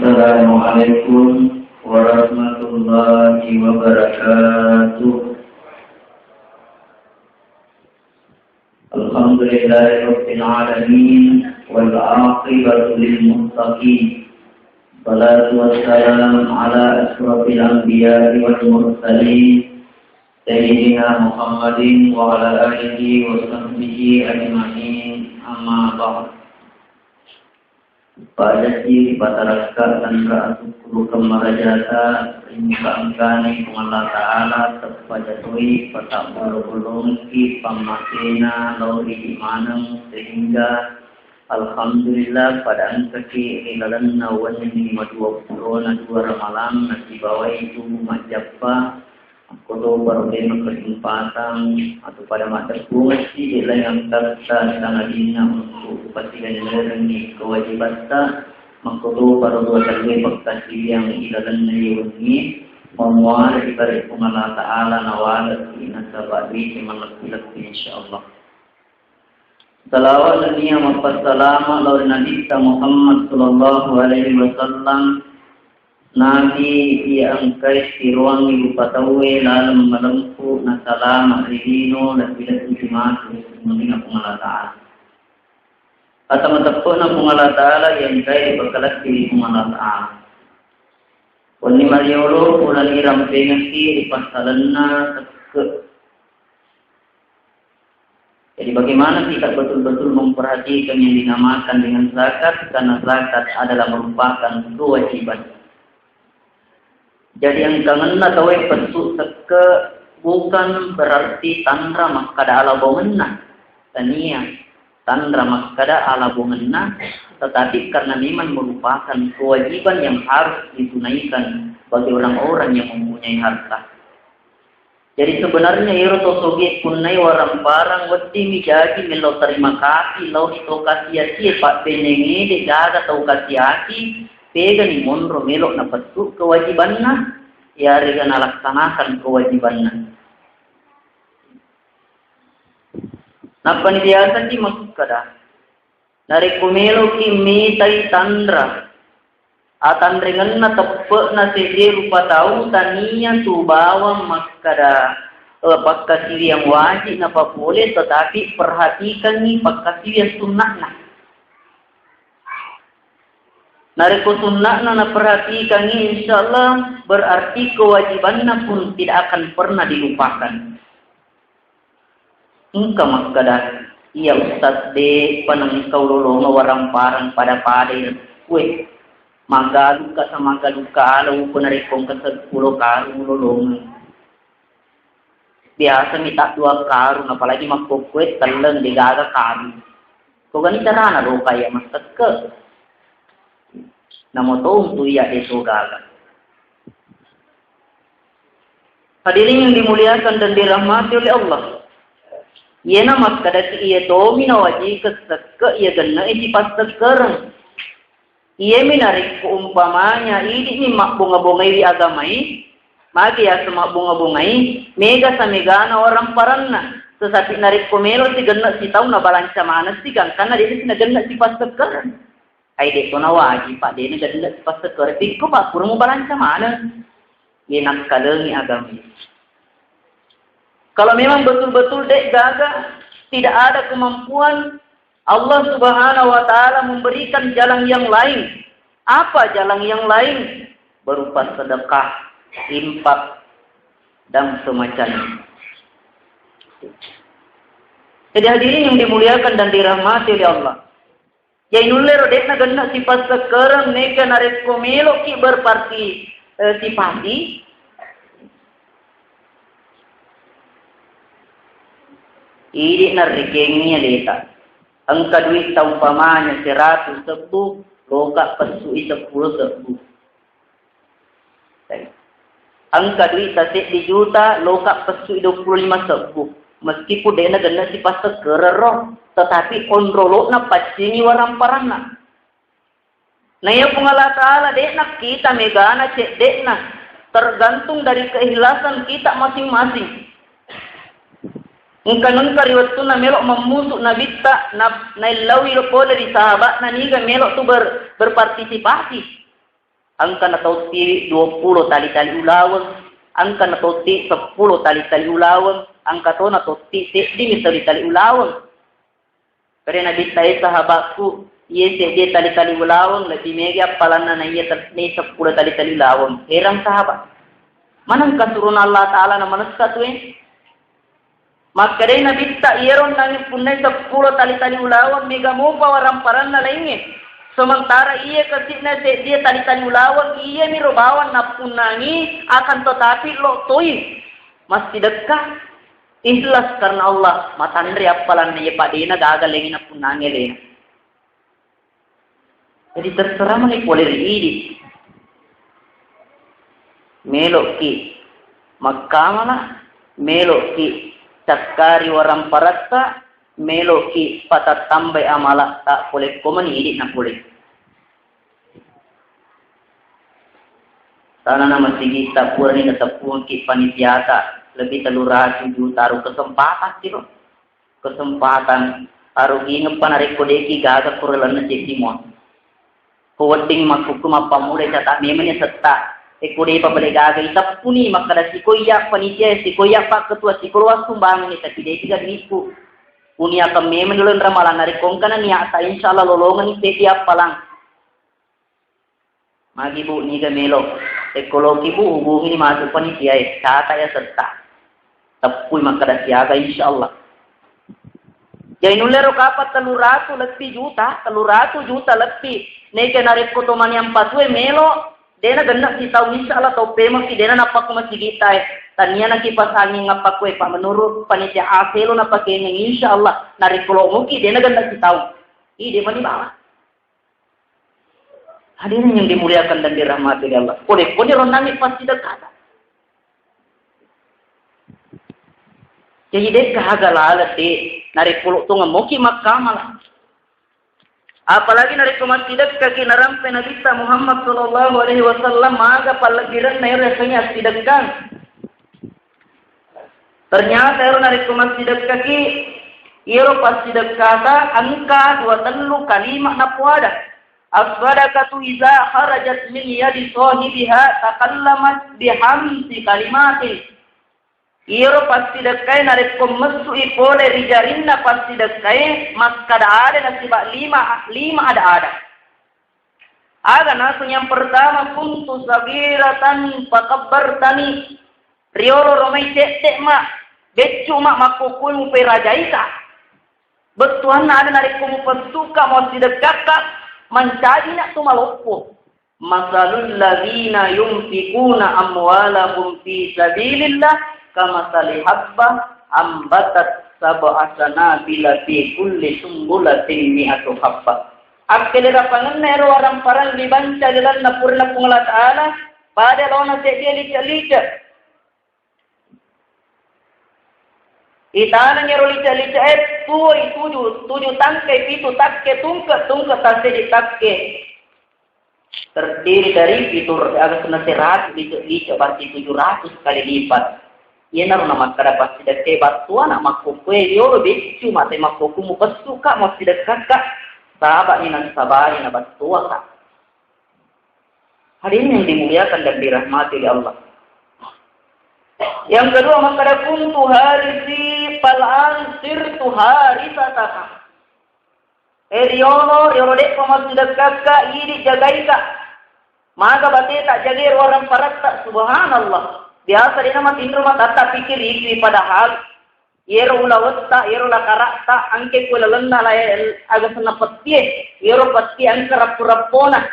Assalamualaikum warahmatullahi wabarakatuh. Alhamdulillahirabbil alamin wal 'aqibatu lil muttaqin. Shalatu wassalamu ala asyrafil anbiya'i wal mursalin sayyidina Muhammadin wa ala alihi wa sahbihi ajma'in. Amma ba'd. Pada si pataraka tanka asukuru kemarajata imkangkani Allah Ta'ala terpajatui patak bulu-bulung ki pamakina lauri imanam sehingga Alhamdulillah pada angkaki ilalan nawan ini madua ramalan nasi bawah itu majappa kodo problema kesempatan atau pada mata kursi ialah yang tersa sangadina untuk kepastian ini kewajiban tak mengkodo para dua kali bakti yang ilalan ini memuar diberi Allah Ta'ala nawal ina sabadi semangat insyaallah. Salawat dan ni'mat wassalam ala Nabi Muhammad sallallahu alaihi wasallam. Nabi yang kais di ruang ibu patawe lalu melempuh nasalam ridino dan tidak tujumat mengingat pengalat Ta'ala. Atau mentepukna pengalat Ta'ala yang kais berkelas di pengalat Ta'ala. Wani mariolo punan iram pengasi di pasalanna teke. Jadi bagaimana kita betul-betul memperhatikan yang dinamakan dengan zakat, karena zakat adalah merupakan kewajiban. Jadi yang kangen atau pesuk teke bukan berarti tandra makada ala bongenna. Tania tandra makada ala bongenna, tetapi karena memang merupakan kewajiban yang harus ditunaikan bagi orang-orang yang mempunyai harta. Jadi sebenarnya iroto soge punai warang barang wedi mijagi melo terima kasih lau ito kasih pak penengi de jaga tau kasih pega ni monro melo na petu kewajibanna ya rega na laksanakan kewajibanna. Napa ni biasa di maksud kada dari kumelo ki mitai tandra atan dengan na tepe na sede rupa tahu tania tu bawang makada pakkasiri yang wajib na pa boleh, tetapi perhatikan ni pakkasiri yang sunnah na. Nariko sunnah na perhatikan ni insyaallah berarti kewajibannya pun tidak akan pernah dilupakan. Engkau makada iya ustaz de panang kau lolong warang parang pada weh magaluka sama magaluka alaw penarikong ke 10 karung lolong. Biasa minta 2 karung, apalagi magkukwet talang digaga karung. So ganito na lo kaya mas tagka. Namotong tuya eso gaga. Hadirin yang dimuliakan dan dirahmati oleh Allah. Yena mas kadasi iya domina wajib ke iya gana iti pas tagkarang. Ia menarik umpamanya ini mak bunga-bungai agamai, magi ya semak bunga-bungai, mega sa megana orang paranna. Tetapi narik pomelo si gana si tahu na balanca mana si kan karena dia si gana si pas teker. Ai de na wajib pak dia gana si pas teker. Pikko pak kurang balanca mana? Enak kalengi agamai. Kalau memang betul-betul dek gaga tidak ada kemampuan, Allah Subhanahu wa Ta'ala memberikan jalan yang lain. Apa jalan yang lain? Berupa sedekah, infak, dan semacamnya. Jadi hadirin yang dimuliakan dan dirahmati oleh Allah. Jainulero dek na ganda sifat sekarang neka naret komelo ki berpartisipasi. Ini narikengnya deta. Angka duit umpamanya 100 sebu, loka pesui 10 sebu. Angka duit tasik di juta, loka pesui 25 sebu. Meskipun dia nak ganda si pasal kerero, tetapi onrolok na pacingi warang parana. Nah ya pengalat Ta'ala dek nak kita megana cek dek nak tergantung dari keikhlasan kita masing-masing. Ngkanon kariwatu na melok memusuk na bitta na ilawi lo dari sahabat na niga melok tu berpartisipasi. angka na toti 20 tali-tali ulawang, angka na toti 10 tali-tali ulawang, angka to na toti 10 tali-tali ulawang. Pero nabitay sahabatku, iya dia tali-tali ulawang, lebih mega palana na iya 10 tali-tali ulawang. Herang sahabat. Manang kasurun Allah Ta'ala na manas katuin? Maka rin nabita iron nanging punay 10 tali-tali ulawang, mega mo pawaran-paran na laingin. Sementara iya kasi na dia tali-tali ulawang, iya mirobawan na punangi, akan tetapi lo toy. Mas tidakah ikhlas karena Allah, matandri apalan na iya padina gagalingin na punangi rin. Jadi terserah manipulir ini. Melok ki magkamala, melok ki cakari warang paratta, melok ki patatambay amala, tak boleh komani na boleh. Sana nama sigi tapur ni ketapuan ki panitiata, lebih telurah tujuh taruh kesempatan sih, kesempatan taruh ingin panarik kodeki gaga kurelan na semua. Kuwating magkukum apa mulai catat memangnya serta. Ekode pabalegaga itapuni makada sikoya panitia sikoya pak ketua sikolwa sumbangan ni tapi dia tidak nipu punya kami menulun ramalan dari kongkana niya sa insyaallah lolongan ni setiap palang magi bu ni gamelo ekologi bu hubungi ni masuk panitia kata ya serta tapui makada siaga insyaallah jadi nulero kapat 300 juta lebih neke narik kotoman yang patue melo dena ganda si tahu insyaallah tau pema si dena napak ko masigita tanya na kipasangin ngapak ko pa menurut panitia aselo na pakai insyaallah narikulo mo ki dena ganda si tahu ide mani bawa hadirin yang dimuliakan dan dirahmati Allah kode ronami pasti dekat jadi dek kahagalat de narikulo to ngamoki makamalah. Apalagi dari kematidak kaki narampe Nabi Muhammad sallallahu alaihi wasallam maga palagiran na resanya sidagkan. Ternyata dari kematidak kaki iro pasidak kata angka 23 kalimat na puada. As-sadaqatu iza kharajat min yadi sahibiha takallamat bihamsi kalimatin. Iro pasti dekai narik pemesu ipole rijarinna pasti dekai maskada ada nasiba lima ada. Aga nasu yang pertama kuntu sabiratan pakabbartani riolo romai cek mak becu mak makukul mupe rajaika. Betuan ada narik kumu pesuka mau sidekaka mencari nak tu malopo. Masalul ladina yumtikuna amwalahum fi sabilillah kama salihabba ambatat sab'a sanabila fi kulli sumbulatin mi'atu habba. Akkelera panganero orang parang dibanca dalam napurna pungala ta'ala pada lawan dia lica-lica. Itana ngero lica-lica tujuh tangkai pitu takke tungke tase di takke. Terdiri dari fitur agak senaserat lica berarti 700 kali lipat. Ia naruh nama kada pasti dekat batuan nama kuku yo lebih cuma tema kuku mu pesuka mau tidak kakak sahabat ini sabar ini batua kak. Hadirin yang dimuliakan dan dirahmati oleh Allah. Yang kedua makada kuntu harisi palan sirtu harisataka. Yolo dek mau tidak kakak ini jagai kak. Maka bate tak jaga orang parat tak subhanallah. Biasa dia nama tinru mata tak pikir ikri padahal yero ulawata yero lakarakta angke kula lenna la agak senapati yero pasti angke rapurapona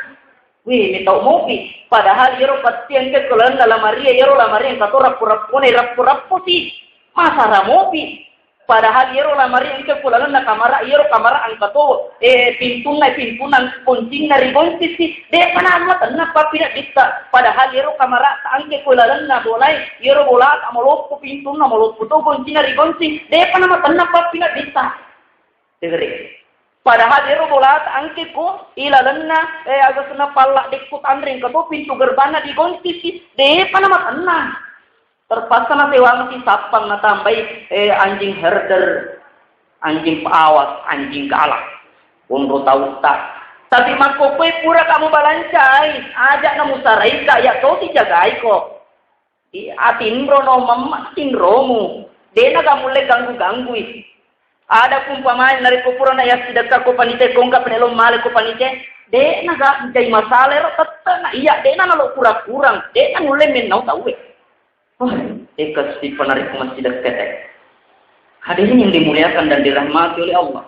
wih ni tau mopi padahal yero pasti angke kula lenna la maria yero la maria kato rapurapona rapuraputi masa ramopi padahal yero la maria angke kula lenna kamara yero kamara angkato pimpunan kuncing dari boncis de panama tanah papina bisa padahal yero kamara angke kula lenna bolai yero bola amolop pintun amolop to kuncing dari boncis de panama tanah papina bisa degere padahal yero bola angke ko ila lenna agak sena palla dekut andring kato pintu gerbana di boncis de panama tanah terpaksa na sewang si sapang na tambay anjing herder, anjing paawas, anjing galak. Umro tahu tak Tapi makokoi pura kamu balancai, ajak namu sarai kaya kau dijagai kok. Atinro no mama tinromu, dena kamu le ganggu. Ada kumpamain dari kupura na yas sedekah ko panite kongka penelom male ko panite, dena ga jadi masalah ro tetana iya dena nalo kurang, dena mulai menau tahu. Dekat si penarik masjid ketek. Hadirin yang dimuliakan dan dirahmati oleh Allah.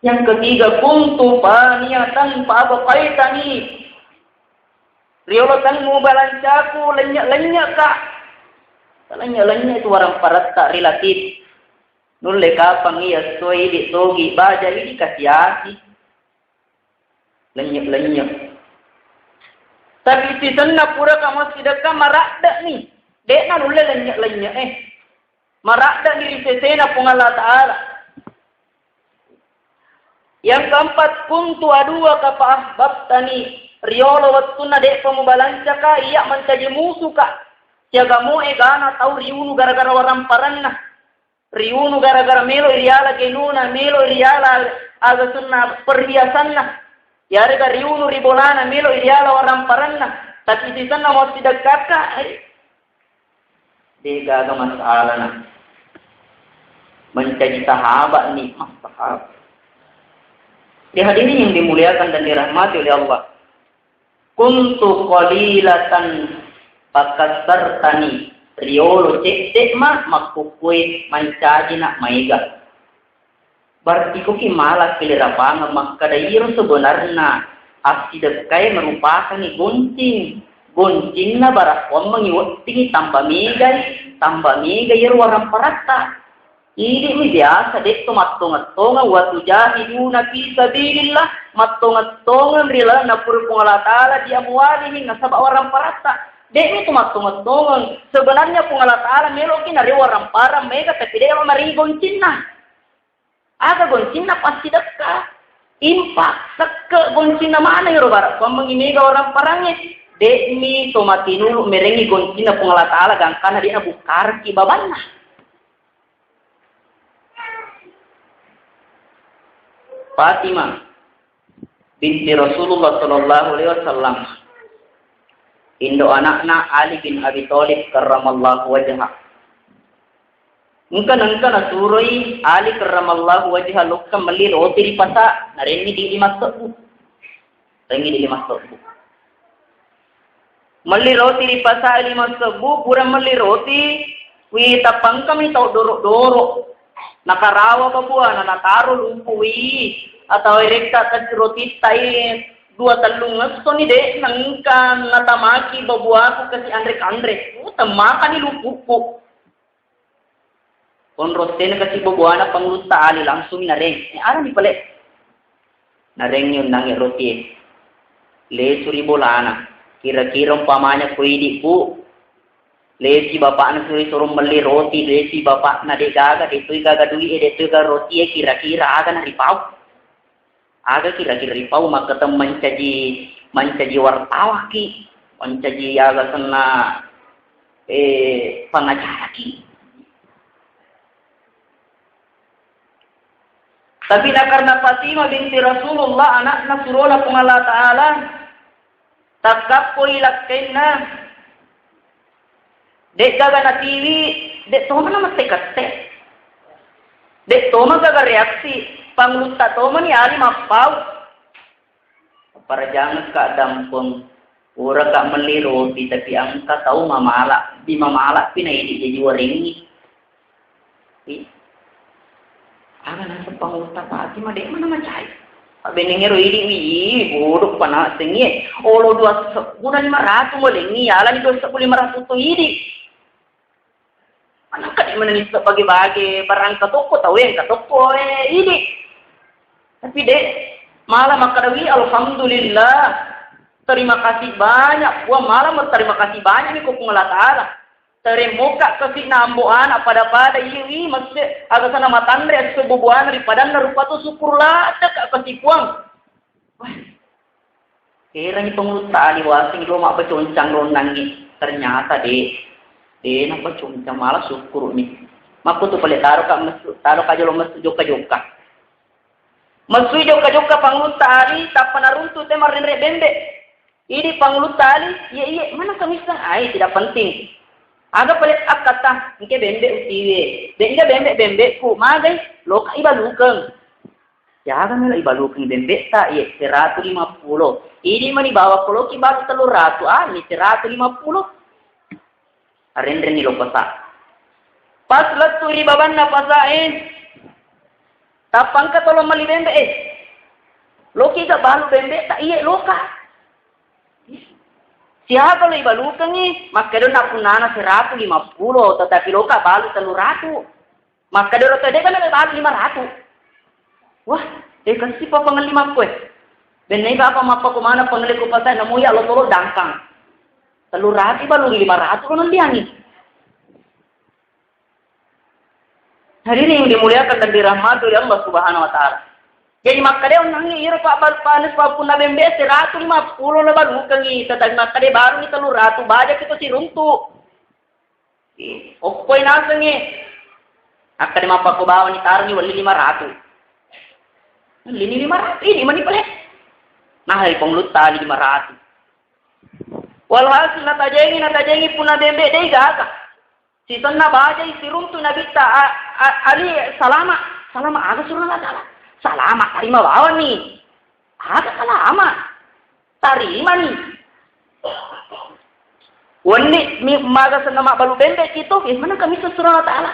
Yang ketiga, kuntu paniatan pabakaitani. Riolotan mu balancaku lenyak kak. Lenyak itu orang parat tak relatif. Nulle kapang iya soi di togi baja ini kasihati. Lenyak. Tapi si senna pura kamu sidaka marakda nih. Dekna nulle lenyak. Marakda diri sesena pung Allah Ta'ala. Yang keempat, kuntu adua ka ahbabtani. Riolo wattuna dek pamubalanca ka, iya mencaji musuh ka. Siaga moe gana tau riunu gara-gara waramparanna. Riunu gara-gara melo iriala genuna, melo iriala aga sunna perhiasanna. Yarega riunu ribolana, melo iriala waramparanna. Tapi di sana mau tidak kakak. Dia agak masalah na. Mencaji sahabat nih, sahabat. Hadirin yang dimuliakan dan dirahmati oleh Allah. Kuntu qalilatan pakasartani. Riolo cek mah makukui mancaji nak maiga. Berarti kuki malah kelirapangan makadairo sebenarnya. Aksi dekai merupakan gunting. Gunting na barak mengiwat tinggi tambah migai warang parata. Ini biasa dek tu matonga waktu jahiduna fi sabilillah matonga rila na pur Allah Taala dia mualihi nasaba orang parata. Dek itu matonga sebenarnya pung Allah Taala meloki na orang para mega tapi dia mari goncinna. Aga goncinna pasti dekat. Impak seke goncinna mana yo barak pamangi mega orang parangnya. Dek mi tomatinulu merengi goncinna pung Allah Taala gangkana dia bukar ki babanna. Fatimah binti Rasulullah sallallahu alaihi wasallam. Indo anakna Ali bin Abi Thalib karramallahu wajhah. Engkan suroi Ali karramallahu wajhah lokam meli roti di pasa narengi di lima sebu. Meli roti di pasa lima sebu kurang meli roti wi tapang kami tau dorok. Nakarawa pa buwan na nakaro lumpuwi atau rekta kan roti tay dua talungas so ni de nangkan natamaki babuaku kasi Andre tamaka ni lupupo kon roten kasi babuana pangluta ali langsung na ring ara ni pale na ring yun nang roti le suri bolana kira-kira umpamanya kuidi po lesi bapak na suruh meli roti, lesi bapak na degaga, detui gaga dui, detui gaga roti, kira-kira aga na ripau. Aga kira-kira ripau, maka tem mencaji wartawa ki, mencaji aga sana pengacara ki. Tapi karena Fatimah binti Rasulullah, anak surula pung Allah Ta'ala, takap ko ilakkenna, dek gaga na TV, dek toma na matekate. Dek toma gaga reaksi, pangluta toma ni ali mapau. Para jangan ka dampong, ura ka meli roti, tapi angka tahu mamala, di mamala pinaidi jadi waringi. Aga na sa pangluta pati, dek mana macay. Benengero ini bodoh pana sengi, olo 2,500 mo lengi, ala ni 2,500 to ini. Anak di mana nih bagi-bagi barang ke toko tahu yang ke toko ini. Tapi dek malah makadawi alhamdulillah terima kasih banyak. Gua malah berterima kasih banyak nih ke Allah Ta'ala. Terimuka kasih namboan pada ini maksudnya agak sana matandre sebubuan daripada narupa tu syukurlah ada kasih puang. Wah. Kiranya pengusaha diwasing lo mak beconcang lo nangi ternyata deh. Nampak cuma malah syukur nih. Maku tuh boleh taruh ka jalo masuk joka. Masui joka pangulut tali tak panaruntu temar renre bembe. Ini pangulut tali, iya mana kamisang ai tidak penting. Aga palit akata ngke bembe utiwe. Benga bembe ku magai loka ibalukeng. Jaga nila ibalukeng bembe ta iya 150. Ini mani bawa pulo ki baru 300. Ini 150. Renre ni lokasa. Pas latu iri baban na pasain. Tapang ka tolong mali bembe Loki ka balu bembe tak iya loka. Siya kalau ibalukang maka doon na punana 150 tetapi loka balu 300. Maka doon ka kan na balu 500. Wah, kasi pa pangalima ko Benay ba apa mapa kumana pangali ko pasay na muya lo tolo dangkang. 300 balu 500 ko nanti angin. Hadirin yang dimuliakan dan dirahmati oleh Allah Subhanahu wa taala. Jadi maka dia nangis ira pak panas pak pun bembe 150 na baru kangi tetapi maka dia baru ni 300 baja kita si runtuh. Okoy nasangi. Akka dia mapa ko bawa ni taruh ni wali 500. Lini 500 ini mani pala. Nah hari penglut tali 500. Walhasil natajengi puna bembe dei gaga. Si tanna baja isiruntu nabi ta ali salama aga suruh Allah salama terima bawa nih aga salama terima nih wani mi maga senama balu bembe gitu gimana kami suruh Allah Taala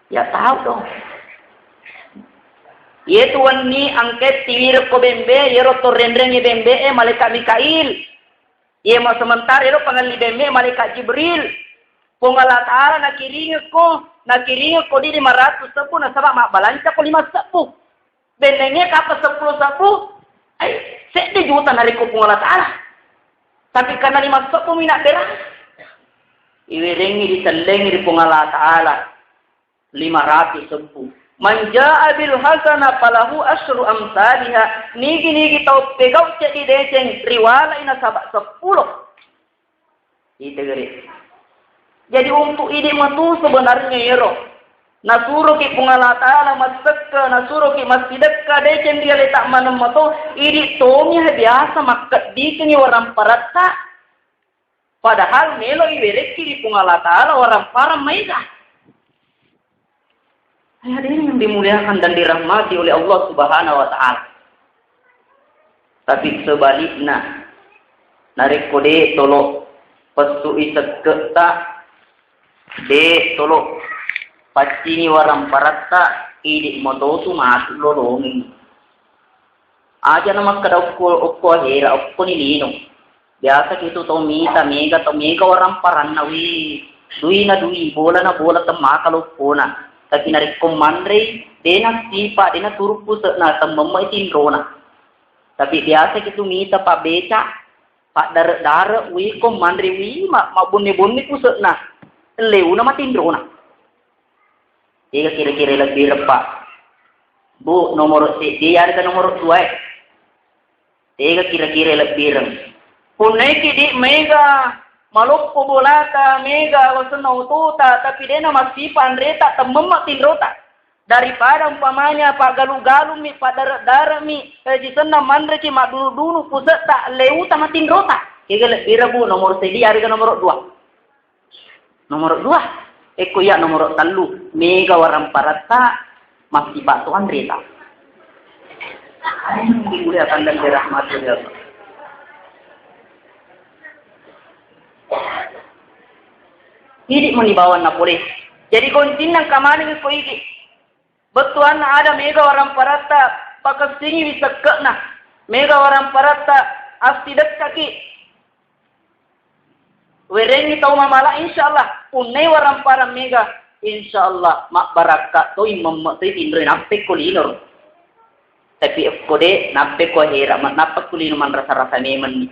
ya tahu dong yaitu wani angket tiwir ko bembe yero torrendreng bembe malaikat Mikail ye mau sementara yero pangali bembe malaikat Jibril. Kung Allah Ta'ala nakiringin ko di 510 na sabak makbalansya ko 510. Benengnya kapag 10 ay 7 juta na rin ko kung Allah Ta'ala. Tapi karena 510 minak beras. Iwiringi disalengi di kung Allah Ta'ala 510. Manja bil hasana palahu asyru amsalihha. Nigi tau pegaw di deseng riwala ina sabak 10. Itu gari. Jadi untuk ide matu sebenarnya yero. Nasuro ki pungala taala masakka nasuro ki masjidakka decen dia letak mana mato ide tomnya biasa makat dikini orang paratta. Padahal melo ibereki di pungala taala orang param maiga. Hadirin yang dimuliakan dan dirahmati oleh Allah Subhanahu wa taala. Tapi sebaliknya narik kode tolo pesu isekek tak de tolo pacini waram paratta idi mototu masuk lolongi aja nama kada ukko hera ukko ni lino biasa gitu to mega waram paranna wi dui bola temma kalau pona tapi narik komandre dena sipa dena turupu na temmemma itinrona tapi biasa gitu mita pa beca pak dar wi komandre wi ma bunni pusna leu nama tindrona. Jika kira-kira lebih repak. Bu, nomor dia ada nomor 2. Jika kira-kira lebih rem. Punaiki di mega malukku bolaka mega wasenau tuta tapi dia nama sipan reta temmemak tindrota. Daripada umpamanya pak galu-galu mi pak darah mi di sana mandre ki mak dulu pusat tak leu sama tindrota. Jika lebih rebu nomor dia ada nomor 2. Nomor 2, ya nomor 3, mega waram parata masih batuan reta. Dimuliakan dan dirahmati oleh Allah. Hidik manibawan na boleh. Jadi kontin ng kamaning ko iki. Betuan na ada mega waram parata pakasingi bisa na. Mega waram parata astidak kaki. Werengi tau mamala insyaallah punai waram para mega insyaallah mak barakat toi memmatoi indre nape kulino tapi kode nape ko hera mak nape kulino man rasa-rasa nemen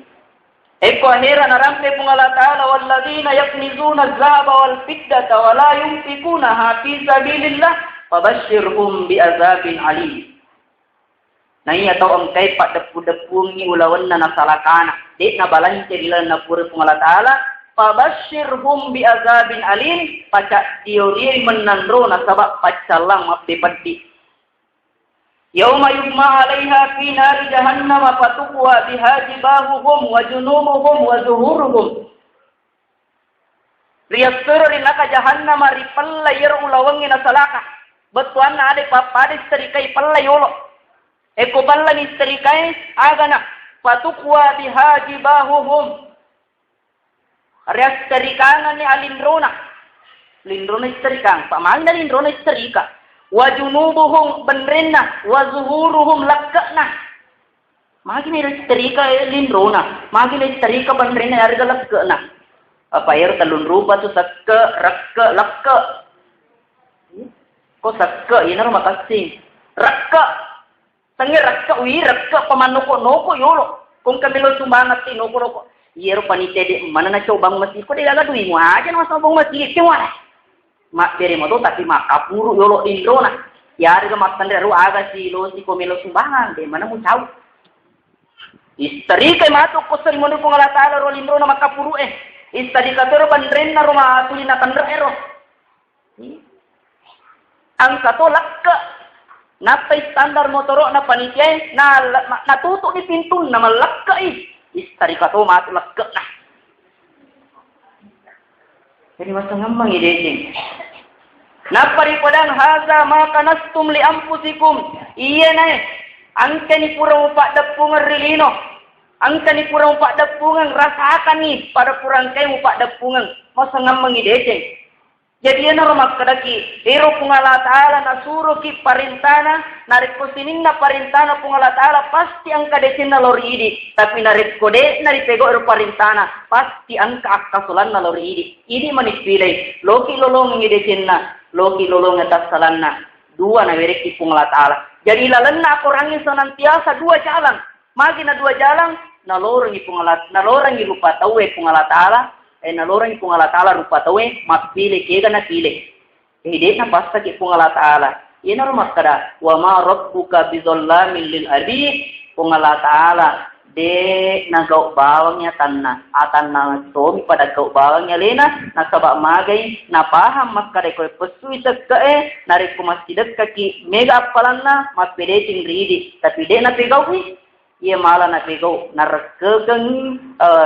ko hera narampe pungala taala walladzina yaknizuna az-zahaba wal fiddata wa la yunfikunaha fi sabilillah fabashshirhum bi'adzabin alim. Nai atau angkai pak depu-depu ni ulawan na nasalakana dek na balance dilan na pura pungala taala fabashshirhum bi'adzabin alim pacak teori menandro nasabak pacalang mapdi-padi Yauma yugma 'alaiha fi nari jahannam fatuqwa biha jibahuhum wa junubuhum wa zuhuruhum. Riyasuru rinaka jahannam ripalla yeru lawangi na salaka. Betuan ade papade terikai palla yolo. Eko balla ni terikai agana fatuqwa biha jibahuhum. Riyas terikangan ni alindrona. Lindrona isterikang. Pamangna lindrona isterika. Wa junubuhum benrenna. Wa zuhuruhum lakkana. Magini isterika lindrona. Magini isterika benrenna yarga lakkana. Apa air talun rupa tu sakka, rakka, lakka. Ko sakka, ina rumah kasih. Rakka. Tangi rakka, rakka pamanoko-noko yolo. Kung kamilo sumbangat ti noko-noko. Yero panitede mana na cobang masjid ko dia gadui mo aja na masabong masjid tiwala mak bere mo to tapi mak kapuru yolo indrona yari ga matandre ru aga si lo si komelo sumbangan de mana mo tahu istri kay mato ko sa mo ko ngala taala ro indrona makapuru istadi katoro bandren na ruma tulina kandra ero ang katolak ka napay standar motoro na panitia na natuto ni pintun na malakka istari kato matulak ke nah. Jadi masa ngambang ide sing. Napari padang haza maka nastum li ampusikum. Iya nae. Angka ni purang upak depungan rilino. Angka ni purang upak depungan rasakan ni pada purang kayu upak depungan. Masa ngambang ide sing. Jadi ana rumak kadaki hero pungala taala nasuro ki parintana narik posining na parintana pungala taala pasti angka desinna lori idi tapi narik kode nari pego ero parintana pasti angka akasulan na lori idi manipilai loki lolong ngi desinna loki lolong atas salanna dua na wereki pungala taala jadi lalenna korangi senantiasa dua jalan magina dua jalan na lorangi pungala na lorangi rupa tawe pungala taala nalorang ipong Allah Ta'ala rupa tawe mapili kega na pili hidit na pasta ki ipong Allah Ta'ala ina rumak kada wa ma rabbuka bizallamin lil abid ipong Allah Ta'ala de nagaw bawangnya tanna atanna somi pada gaw bawangnya lena nasaba magay napaham makkada ko pesui sakka narik ko masjidat kaki mega apalanna mapede ting ridi tapi de na pegaw ia malah na pegaw narkegang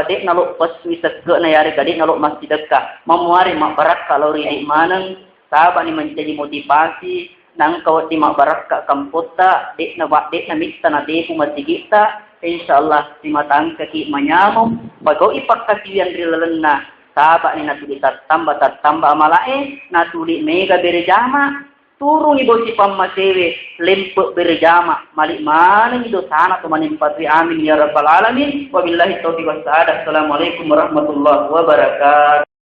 dek nalok paswi sakka na yari gadek nalok masjid ka mamuari mabarak kalori ay manang saba ni menjadi motivasi nang kawat di mabarak ka kampota dek na mista na deku masigita insyaallah si matang kaki manyamom bagaw ipagkasiyan rilalenna saba ni natulita tambah malae natuli mega berjama turun ibu si pamasewe lempuk berjama malik mana itu sana tu manimpat amin ya rabbal alamin wabillahi taufiq was assalamualaikum warahmatullahi wabarakatuh.